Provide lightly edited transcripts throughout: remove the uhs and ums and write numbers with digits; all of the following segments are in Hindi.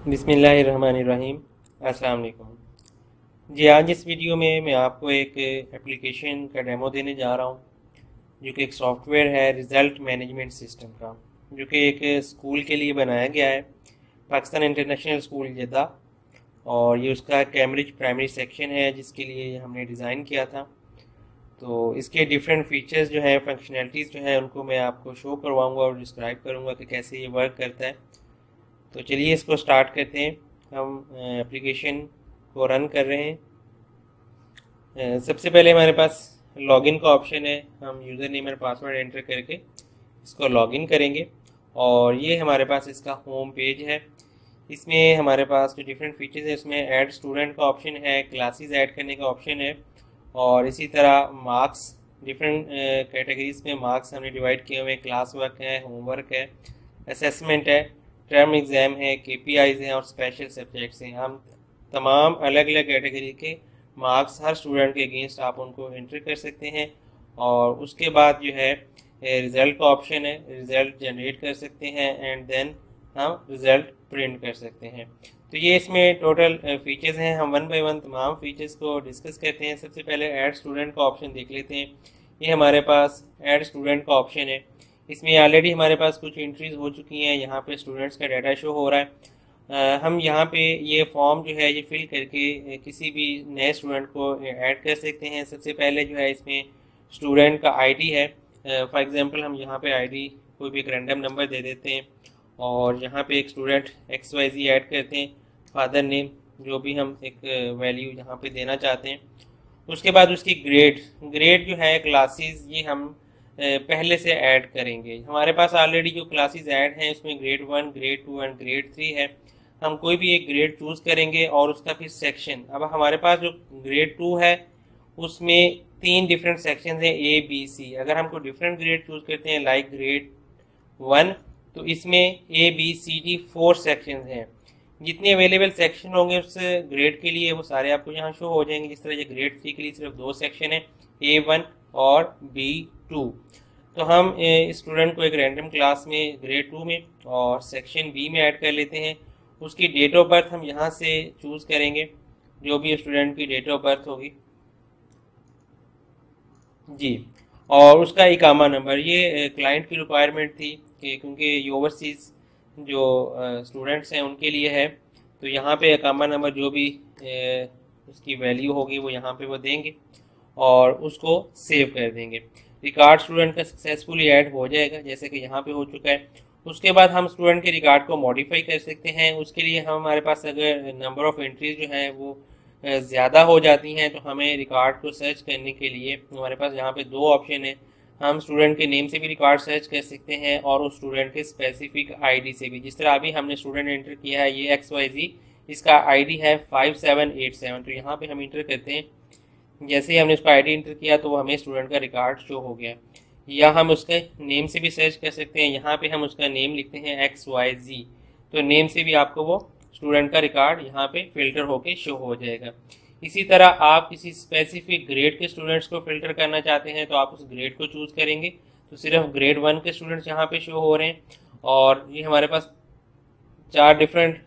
बिस्मिल्लाहिर्रहमानिर्रहीम। अस्सलाम वालेकुम जी। आज इस वीडियो में मैं आपको एक एप्लीकेशन का डेमो देने जा रहा हूँ जो कि एक सॉफ्टवेयर है रिज़ल्ट मैनेजमेंट सिस्टम का, जो कि एक स्कूल के लिए बनाया गया है, पाकिस्तान इंटरनेशनल स्कूल जद्दा। और ये उसका कैम्ब्रिज प्राइमरी सेक्शन है जिसके लिए हमने डिज़ाइन किया था। तो इसके डिफरेंट फीचर्स जो हैं, फंक्शनैलिटीज़ जो हैं, उनको मैं आपको शो करवाऊँगा और डिस्क्राइब करूँगा कि कैसे ये वर्क करता है। तो चलिए इसको स्टार्ट करते हैं। हम एप्लीकेशन को रन कर रहे हैं। सबसे पहले हमारे पास लॉगिन का ऑप्शन है। हम यूज़र नेम और पासवर्ड एंटर करके इसको लॉगिन करेंगे और ये हमारे पास इसका होम पेज है। इसमें हमारे पास जो डिफरेंट फीचर्स है, उसमें ऐड स्टूडेंट का ऑप्शन है, क्लासेस ऐड करने का ऑप्शन है और इसी तरह मार्क्स, डिफरेंट कैटेगरीज में मार्क्स हमने डिवाइड किए हुए हैं। क्लास वर्क है, होमवर्क है, असेसमेंट है, टर्म एग्ज़ाम है, KPIs हैं और स्पेशल सब्जेक्ट्स हैं। हम तमाम अलग अलग कैटेगरी के मार्क्स हर स्टूडेंट के अगेंस्ट आप उनको एंटर कर सकते हैं। और उसके बाद जो है रिज़ल्ट का ऑप्शन है, रिज़ल्ट जनरेट कर सकते हैं एंड देन हम रिज़ल्ट प्रिंट कर सकते हैं। तो ये इसमें टोटल फीचर्स हैं। हम वन बाय वन तमाम फीचर्स को डिस्कस करते हैं। सबसे पहले ऐड स्टूडेंट का ऑप्शन देख लेते हैं। ये हमारे पास ऐड स्टूडेंट का ऑप्शन है। इसमें ऑलरेडी हमारे पास कुछ एंट्रीज हो चुकी हैं। यहाँ पे स्टूडेंट्स का डाटा शो हो रहा है। हम यहाँ पे ये फॉर्म जो है ये फिल करके किसी भी नए स्टूडेंट को ऐड कर सकते हैं। सबसे पहले जो है इसमें स्टूडेंट का आईडी है। फॉर एग्जांपल हम यहाँ पे आईडी कोई भी एक रैंडम नंबर दे देते हैं और यहाँ पे एक स्टूडेंट XYZ ऐड करते हैं, फादर नेम जो भी हम एक वैल्यू यहाँ पे देना चाहते हैं। उसके बाद उसकी ग्रेड जो है क्लासेस, ये हम पहले से ऐड करेंगे। हमारे पास ऑलरेडी जो क्लासेस ऐड हैं उसमें ग्रेड 1, ग्रेड 2 एंड ग्रेड 3 है। हम कोई भी एक ग्रेड चूज़ करेंगे और उसका फिर सेक्शन। अब हमारे पास जो ग्रेड 2 है उसमें 3 डिफरेंट सेक्शन हैं, ABC। अगर हमको डिफरेंट ग्रेड चूज़ करते हैं लाइक ग्रेड 1, तो इसमें ABCD 4 सेक्शन हैं। जितने अवेलेबल सेक्शन होंगे उस ग्रेड के लिए वो सारे आपको यहाँ शो हो जाएंगे। जिस तरह ये ग्रेड 3 के लिए सिर्फ 2 सेक्शन है, A1 और B2। तो हम स्टूडेंट को एक रैंडम क्लास में ग्रेड 2 में और सेक्शन B में ऐड कर लेते हैं। उसकी डेट ऑफ बर्थ हम यहाँ से चूज़ करेंगे, जो भी स्टूडेंट की डेट ऑफ बर्थ होगी जी। और उसका इकामा नंबर, ये क्लाइंट की रिक्वायरमेंट थी कि क्योंकि ये ओवरसीज़ जो स्टूडेंट्स हैं उनके लिए है। तो यहाँ पे इकामा नंबर जो भी उसकी वैल्यू होगी वो यहाँ पे वो देंगे और उसको सेव कर देंगे। रिकॉर्ड स्टूडेंट का सक्सेसफुली ऐड हो जाएगा जैसे कि यहाँ पे हो चुका है। उसके बाद हम स्टूडेंट के रिकॉर्ड को मॉडिफाई कर सकते हैं। उसके लिए हमारे पास अगर नंबर ऑफ़ एंट्रीज जो है वो ज़्यादा हो जाती हैं तो हमें रिकॉर्ड को सर्च करने के लिए हमारे पास यहाँ पे 2 ऑप्शन है। हम स्टूडेंट के नेम से भी रिकॉर्ड सर्च कर सकते हैं और उस स्टूडेंट के स्पेसिफिक आईडी से भी। जिस तरह अभी हमने स्टूडेंट एंटर किया है, ये XYZ, इसका आईडी है 5787। तो यहाँ पे हम इंटर करते हैं। जैसे ही हमने उसका आईडी इंटर किया तो वो हमें स्टूडेंट का रिकॉर्ड शो हो गया। या हम उसके नेम से भी सर्च कर सकते हैं। यहाँ पे हम उसका नेम लिखते हैं XYZ, तो नेम से भी आपको वो स्टूडेंट का रिकॉर्ड यहाँ पे फिल्टर होके शो हो जाएगा। इसी तरह आप किसी स्पेसिफिक ग्रेड के स्टूडेंट्स को फिल्टर करना चाहते हैं तो आप उस ग्रेड को चूज़ करेंगे। तो सिर्फ ग्रेड 1 के स्टूडेंट्स यहाँ पे शो हो रहे हैं। और ये हमारे पास 4 डिफरेंट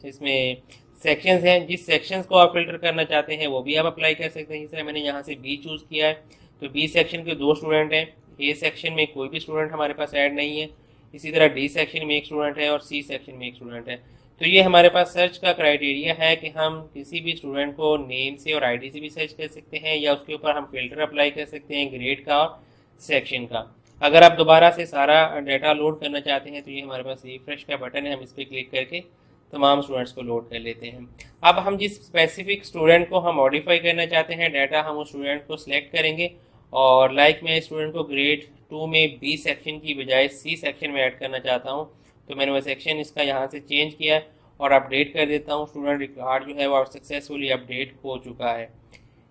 इसमें सेक्शंस हैं। जिस सेक्शंस को आप फिल्टर करना चाहते हैं वो भी आप अप्लाई कर सकते हैं। जैसे मैंने यहाँ से B चूज़ किया है तो B सेक्शन के 2 स्टूडेंट हैं। A सेक्शन में कोई भी स्टूडेंट हमारे पास ऐड नहीं है। इसी तरह D सेक्शन में एक स्टूडेंट है और C सेक्शन में एक स्टूडेंट है। तो ये हमारे पास सर्च का क्राइटेरिया है कि हम किसी भी स्टूडेंट को नेम से और आईडी से भी सर्च कर सकते हैं या उसके ऊपर हम फिल्टर अप्लाई कर सकते हैं ग्रेड का और सेक्शन का। अगर आप दोबारा से सारा डाटा लोड करना चाहते हैं तो ये हमारे पास रिफ्रेश का बटन है, हम इस पर क्लिक करके तमाम स्टूडेंट्स को लोड कर लेते हैं। अब हम जिस स्पेसिफिक स्टूडेंट को हम मॉडिफाई करना चाहते हैं डाटा, हम उस स्टूडेंट को सिलेक्ट करेंगे और लाइक मैं स्टूडेंट को ग्रेड 2 में B सेक्शन की बजाय C सेक्शन में ऐड करना चाहता हूँ। तो मैंने वो सेक्शन इसका यहाँ से चेंज किया और अपडेट कर देता हूँ। स्टूडेंट रिकॉर्ड जो है वो सक्सेसफुली अपडेट हो चुका है।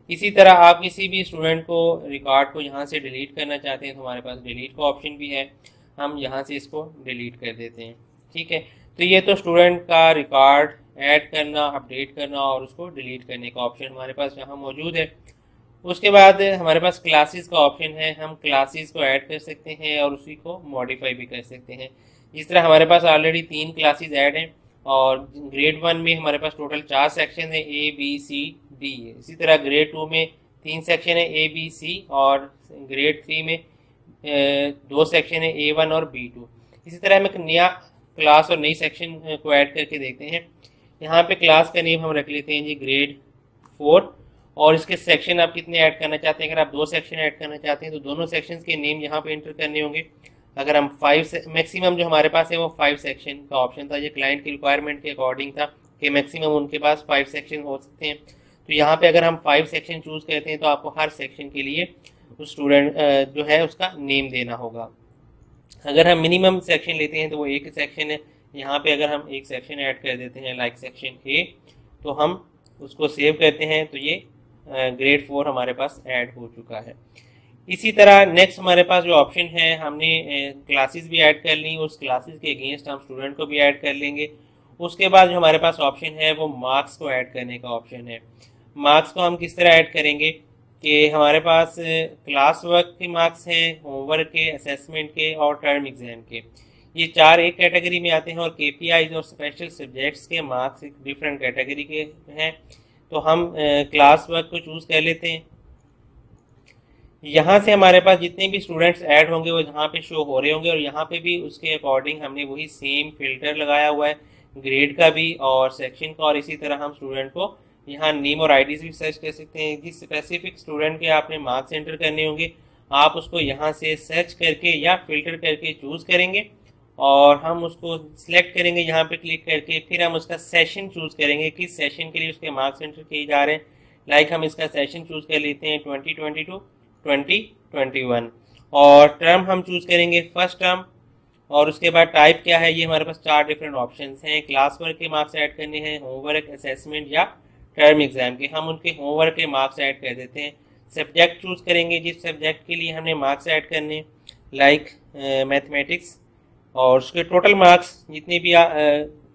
इसी तरह आप किसी भी स्टूडेंट को रिकॉर्ड को यहाँ से डिलीट करना चाहते हैं तो हमारे पास डिलीट का ऑप्शन भी है। हम यहाँ से इसको डिलीट कर देते हैं। ठीक है, तो ये तो स्टूडेंट का रिकॉर्ड ऐड करना, अपडेट करना और उसको डिलीट करने का ऑप्शन हमारे पास यहाँ मौजूद है। उसके बाद हमारे पास क्लासेस का ऑप्शन है। हम क्लासेस को ऐड कर सकते हैं और उसी को मॉडिफाई भी कर सकते हैं। जिस तरह हमारे पास ऑलरेडी 3 क्लासेस ऐड हैं और ग्रेड 1 में हमारे पास टोटल 4 सेक्शन है, ए बी सी डी है। इसी तरह ग्रेड 2 में 3 सेक्शन है, ए बी सी, और ग्रेड 3 में 2 सेक्शन है, A1 और B2। इसी तरह हम एक नया क्लास और नई सेक्शन को ऐड करके देखते हैं। यहाँ पे क्लास का नेम हम रख लेते हैं जी ग्रेड 4, और इसके सेक्शन आप कितने ऐड करना चाहते हैं। अगर आप 2 सेक्शन ऐड करना चाहते हैं तो दोनों सेक्शंस के नेम यहाँ पे एंटर करने होंगे। अगर हम 5 मैक्सिमम जो हमारे पास है वो 5 सेक्शन का ऑप्शन था, ये क्लाइंट की रिक्वायरमेंट के अकॉर्डिंग था कि मैक्सिमम उनके पास 5 सेक्शन हो सकते हैं। तो यहाँ पे अगर हम 5 सेक्शन चूज करते हैं तो आपको हर सेक्शन के लिए उस स्टूडेंट जो है उसका नेम देना होगा। अगर हम मिनिमम सेक्शन लेते हैं तो वो एक सेक्शन है। यहाँ पे अगर हम एक सेक्शन ऐड कर देते हैं लाइक सेक्शन ए, तो हम उसको सेव करते हैं तो ये ग्रेड 4 हमारे पास ऐड हो चुका है। इसी तरह नेक्स्ट हमारे पास जो ऑप्शन है, हमने क्लासेस भी ऐड कर ली, उस क्लासेस के अगेंस्ट हम स्टूडेंट को भी ऐड कर लेंगे। उसके बाद जो हमारे पास ऑप्शन है वो मार्क्स को ऐड करने का ऑप्शन है। मार्क्स को हम किस तरह ऐड करेंगे कि हमारे पास क्लास वर्क के मार्क्स हैं, होमवर्क के, असेसमेंट के और टर्म एग्जाम के, ये 4 एक कैटेगरी में आते हैं, और KPIs और स्पेशल सब्जेक्ट्स के मार्क्स एक डिफरेंट कैटेगरी के हैं। तो हम क्लास वर्क को चूज़ कर लेते हैं। यहाँ से हमारे पास जितने भी स्टूडेंट्स ऐड होंगे वो यहाँ पे शो हो रहे होंगे, और यहाँ पे भी उसके अकॉर्डिंग हमने वही सेम फिल्टर लगाया हुआ है, ग्रेड का भी और सेक्शन का। और इसी तरह हम स्टूडेंट को यहाँ नेम और आईडीज भी सर्च कर सकते हैं। जिस स्पेसिफिक स्टूडेंट के आपने मार्क्स एंटर करने होंगे, आप उसको यहाँ से सर्च करके या फिल्टर करके चूज करेंगे, और हम उसको सिलेक्ट करेंगे यहाँ पे क्लिक करके। फिर हम उसका सेशन चूज करेंगे, किस सेशन के लिए उसके मार्क्स एंटर किए जा रहे हैं। लाइक हम इसका सेशन चूज कर लेते हैं 2022 2021, और टर्म हम चूज करेंगे फर्स्ट टर्म, और उसके बाद टाइप क्या है, ये हमारे पास 4 डिफरेंट ऑप्शंस हैं। क्लास वर्क के मार्क्स ऐड करने हैं, होमवर्क, असेसमेंट या टर्म एग्जाम के, हम उनके होमवर्क के मार्क्स ऐड कर देते हैं। सब्जेक्ट चूज करेंगे, जिस सब्जेक्ट के लिए हमने मार्क्स ऐड करने, लाइक मैथमेटिक्स, और उसके टोटल मार्क्स जितने भी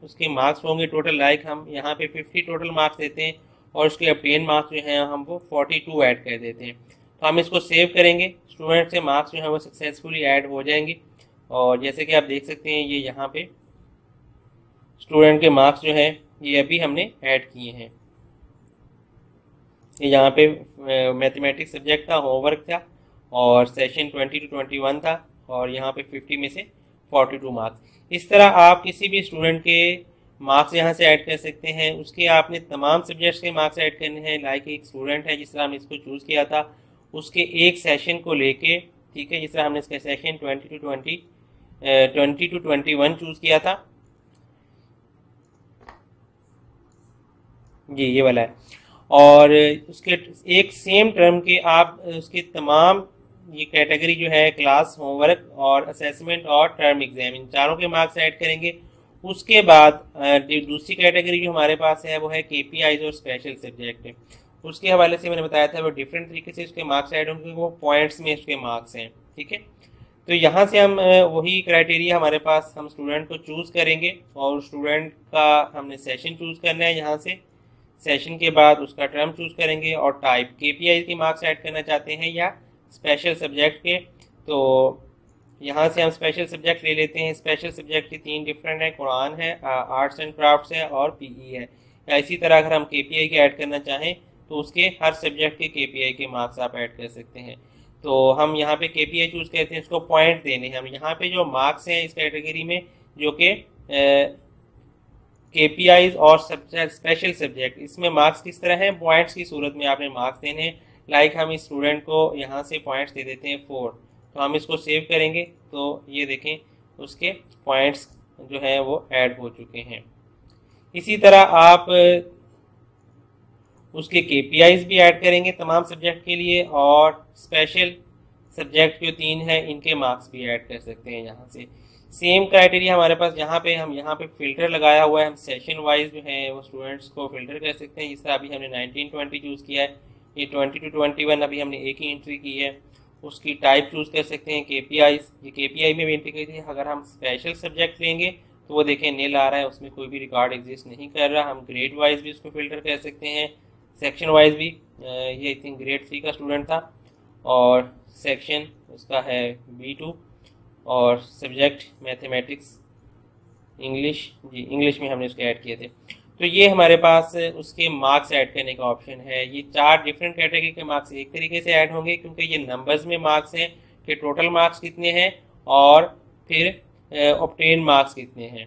उसके मार्क्स होंगे टोटल, लाइक हम यहाँ पे 50 टोटल मार्क्स देते हैं, और उसके ऑब्टेन मार्क्स जो हैं हम वो 42 ऐड कर देते हैं। तो हम इसको सेव करेंगे, स्टूडेंट से मार्क्स जो है वो सक्सेसफुली ऐड हो जाएंगे। और जैसे कि आप देख सकते हैं ये यहाँ पे स्टूडेंट के मार्क्स जो है ये अभी हमने ऐड किए हैं। ये यहाँ पे मैथमेटिक्स सब्जेक्ट था, होमवर्क था, और सेशन 20 to 21 था, और यहाँ पे 50 में से 42 मार्क्स। इस तरह आप किसी भी स्टूडेंट के मार्क्स यहाँ से ऐड कर सकते हैं। उसके आपने तमाम सब्जेक्ट्स के मार्क्स ऐड करने हैं। लाइक एक स्टूडेंट है जिस तरह हमने इसको चूज़ किया था, उसके एक सेशन को लेके, ठीक है, जिस तरह हमने इसका सेशन 20 to 21 चूज़ किया था, जी ये वाला है, और उसके एक सेम टर्म के आप उसके तमाम ये कैटेगरी जो है क्लास, होमवर्क और असेसमेंट और टर्म एग्जाम, इन चारों के मार्क्स ऐड करेंगे। उसके बाद दूसरी कैटेगरी जो हमारे पास है वो है KPIs और स्पेशल सब्जेक्ट है। उसके हवाले से मैंने बताया था वो डिफरेंट तरीके से उसके मार्क्स ऐड होंगे, वो पॉइंट्स में उसके मार्क्स हैं, ठीक है। तो यहाँ से हम वही क्राइटेरिया हमारे पास, हम स्टूडेंट को चूज़ करेंगे, और स्टूडेंट का हमने सेशन चूज़ करना है। यहाँ से सेशन के बाद उसका टर्म चूज़ करेंगे, और टाइप KPI के मार्क्स ऐड करना चाहते हैं या स्पेशल सब्जेक्ट के, तो यहाँ से हम स्पेशल सब्जेक्ट ले लेते हैं। स्पेशल सब्जेक्ट की 3 डिफरेंट है, कुरान है, आर्ट्स एंड क्राफ्ट्स है, और PE है। या इसी तरह अगर हम KPI के ऐड करना चाहें तो उसके हर सब्जेक्ट के KPI के मार्क्स आप ऐड कर सकते हैं। तो हम यहाँ पे KPI चूज़ करते हैं, उसको पॉइंट देने हैं। हम यहाँ पे जो मार्क्स हैं इस कैटेगरी में, जो कि KPIs और स्पेशल सब्जेक्ट, इसमें मार्क्स किस तरह हैं, पॉइंट्स की सूरत में आपने मार्क्स देने हैं। लाइक हम इस स्टूडेंट को यहाँ से पॉइंट्स दे देते हैं 4, तो हम इसको सेव करेंगे तो ये देखें उसके पॉइंट्स जो हैं वो ऐड हो चुके हैं। इसी तरह आप उसके KPIs भी ऐड करेंगे तमाम सब्जेक्ट के लिए, और स्पेशल सब्जेक्ट जो 3 हैं इनके मार्क्स भी ऐड कर सकते हैं। यहाँ से सेम क्राइटेरिया हमारे पास यहाँ पे फिल्टर लगाया हुआ है। हम सेशन वाइज जो है वो स्टूडेंट्स को फिल्टर कर सकते हैं। जिस तरह अभी हमने 19-20 चूज़ किया है, ये 20 to 21 अभी हमने एक ही एंट्री की है। उसकी टाइप चूज़ कर सकते हैं KPIs, ये KPI में भी एंट्री की थी। अगर हम स्पेशल सब्जेक्ट लेंगे तो वो देखें नील आ रहा है, उसमें कोई भी रिकॉर्ड एग्जिस्ट नहीं कर रहा। हम ग्रेड वाइज भी उसको फिल्टर कर सकते हैं, सेक्शन वाइज भी। ये आई थिंक ग्रेड 3 का स्टूडेंट था, और सेक्शन उसका है B2, और सब्जेक्ट मैथमेटिक्स इंग्लिश, जी इंग्लिश में हमने उसको ऐड किए थे। तो ये हमारे पास उसके मार्क्स ऐड करने का ऑप्शन है। ये 4 डिफरेंट कैटेगरी के मार्क्स एक तरीके से ऐड होंगे क्योंकि ये नंबर्स में मार्क्स हैं कि टोटल मार्क्स कितने हैं और फिर ऑब्टेन मार्क्स कितने हैं।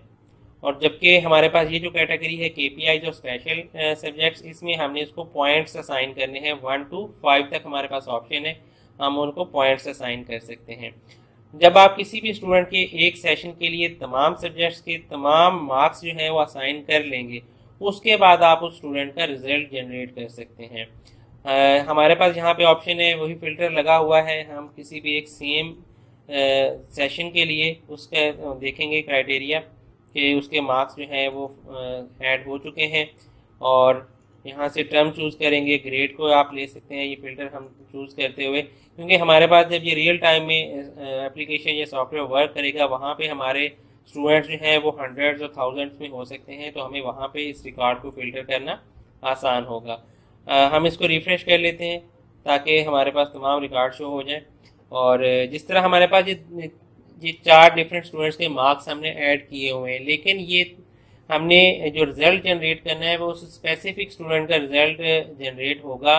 और जबकि हमारे पास ये जो कैटेगरी है केपीआई जो स्पेशल सब्जेक्ट्स, इसमें हमने इसको पॉइंट्स असाइन करने हैं। 1 to 5 तक हमारे पास ऑप्शन है, हम उनको पॉइंट्स असाइन कर सकते हैं। जब आप किसी भी स्टूडेंट के एक सेशन के लिए तमाम सब्जेक्ट्स के तमाम मार्क्स जो है वो असाइन कर लेंगे, उसके बाद आप उस स्टूडेंट का रिजल्ट जनरेट कर सकते हैं। हमारे पास यहाँ पे ऑप्शन है, वही फिल्टर लगा हुआ है। हम किसी भी एक सेम सेशन के लिए उसका देखेंगे क्राइटेरिया कि उसके मार्क्स जो हैं वो ऐड हो चुके हैं, और यहाँ से टर्म चूज़ करेंगे। ग्रेड को आप ले सकते हैं ये फ़िल्टर हम चूज़ करते हुए, क्योंकि हमारे पास जब ये रियल टाइम में एप्लीकेशन या सॉफ्टवेयर वर्क करेगा, वहाँ पे हमारे स्टूडेंट्स जो हैं वो हंड्रेड्स और थाउजेंड्स में हो सकते हैं, तो हमें वहाँ पे इस रिकॉर्ड को फ़िल्टर करना आसान होगा। हम इसको रिफ़्रेश कर लेते हैं ताकि हमारे पास तमाम रिकॉर्ड शो हो जाए। और जिस तरह हमारे पास ये 4 डिफरेंट स्टूडेंट्स के मार्क्स हमने ऐड किए हुए हैं, लेकिन ये हमने जो रिज़ल्ट जनरेट करना है वो उस स्पेसिफिक स्टूडेंट का रिज़ल्ट जनरेट होगा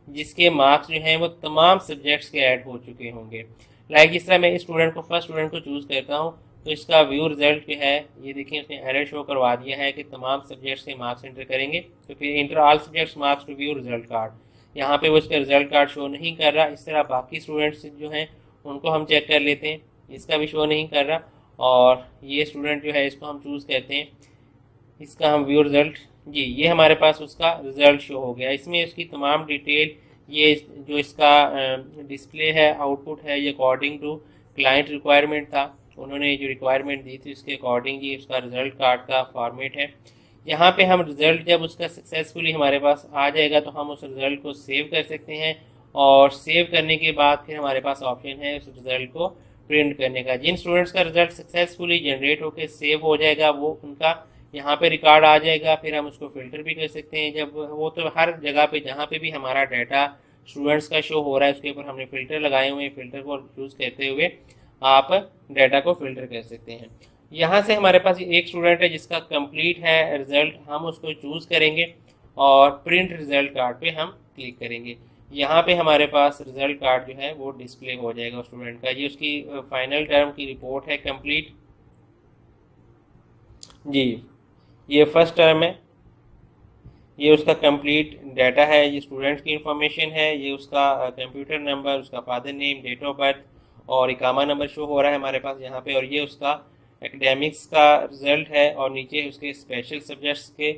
जिसके मार्क्स जो हैं वो तमाम सब्जेक्ट्स के ऐड हो चुके होंगे। लाइक जिस तरह मैं इस स्टूडेंट को फर्स्ट स्टूडेंट को चूज़ करता हूँ, तो इसका व्यू रिज़ल्ट जो है ये देखिए उसने एरर शो करवा दिया है कि तमाम सब्जेक्ट्स के मार्क्स एंटर करेंगे, तो फिर enter all subjects marks to view result card, यहाँ पे वो इसका रिज़ल्ट कार्ड शो नहीं कर रहा। इस तरह बाकी स्टूडेंट्स जो हैं उनको हम चेक कर लेते हैं, इसका भी शो नहीं कर रहा। और ये स्टूडेंट जो है इसको हम चूज़ करते हैं, इसका हम व्यू रिज़ल्ट, जी ये हमारे पास उसका रिज़ल्ट शो हो गया। इसमें उसकी तमाम डिटेल, ये जो इसका डिस्प्ले है आउटपुट है, ये अकॉर्डिंग टू क्लाइंट रिक्वायरमेंट था, उन्होंने जो रिक्वायरमेंट दी थी उसके अकॉर्डिंग ये उसका रिज़ल्ट कार्ड का फॉर्मेट है। यहाँ पे हम रिज़ल्ट जब उसका सक्सेसफुली हमारे पास आ जाएगा तो हम उस रिज़ल्ट को सेव कर सकते हैं, और सेव करने के बाद फिर हमारे पास ऑप्शन है उस रिज़ल्ट को प्रिंट करने का। जिन स्टूडेंट्स का रिज़ल्ट सक्सेसफुली जनरेट होकर सेव हो जाएगा वो उनका यहाँ पे रिकॉर्ड आ जाएगा, फिर हम उसको फ़िल्टर भी कर सकते हैं। जब वो तो हर जगह पे जहाँ पे भी हमारा डाटा स्टूडेंट्स का शो हो रहा है उसके ऊपर हमने फ़िल्टर लगाए हुए हैं, फ़िल्टर को चूज़ करते हुए आप डाटा को फ़िल्टर कर सकते हैं। यहाँ से हमारे पास एक स्टूडेंट है जिसका कंप्लीट है रिज़ल्ट, हम उसको चूज़ करेंगे और प्रिंट रिज़ल्ट कार्ड पे हम क्लिक करेंगे। यहाँ पे हमारे पास रिज़ल्ट कार्ड जो है वो डिस्प्ले हो जाएगा स्टूडेंट का। ये उसकी फाइनल टर्म की रिपोर्ट है कंप्लीट, जी ये फर्स्ट टर्म है, ये उसका कंप्लीट डाटा है, ये स्टूडेंट की इंफॉर्मेशन है, ये उसका कंप्यूटर नंबर, उसका father name, date of birth और इकामा नंबर शो हो रहा है हमारे पास यहाँ पे, और ये उसका एकेडमिक्स का रिज़ल्ट है, और नीचे उसके स्पेशल सब्जेक्ट्स के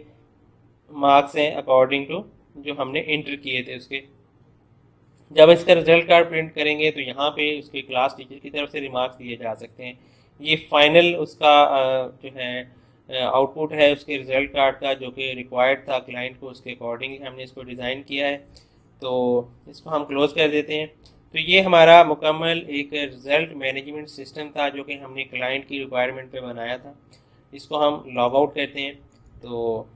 मार्क्स हैं अकॉर्डिंग टू जो हमने इंटर किए थे उसके। जब इसका रिज़ल्ट कार्ड प्रिंट करेंगे तो यहाँ पे उसके क्लास टीचर की तरफ से रिमार्क्स दिए जा सकते हैं। ये फाइनल उसका जो है आउटपुट है उसके रिज़ल्ट कार्ड का, जो कि रिक्वायर्ड था क्लाइंट को, उसके अकॉर्डिंग हमने इसको डिज़ाइन किया है। तो इसको हम क्लोज़ कर देते हैं। तो ये हमारा मुकम्मल एक रिज़ल्ट मैनेजमेंट सिस्टम था जो कि हमने क्लाइंट की रिक्वायरमेंट पे बनाया था। इसको हम लॉग आउट करते हैं। तो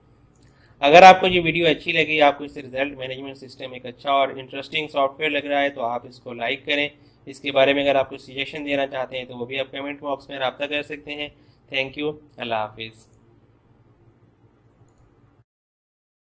अगर आपको ये वीडियो अच्छी लगी, आपको इस रिज़ल्ट मैनेजमेंट सिस्टम एक अच्छा और इंटरेस्टिंग सॉफ्टवेयर लग रहा है, तो आप इसको लाइक करें। इसके बारे में अगर आप कोई सजेशन देना चाहते हैं तो वो भी आप कमेंट बॉक्स में रब्ता कर सकते हैं। थैंक यू, अल्लाह हाफिज़।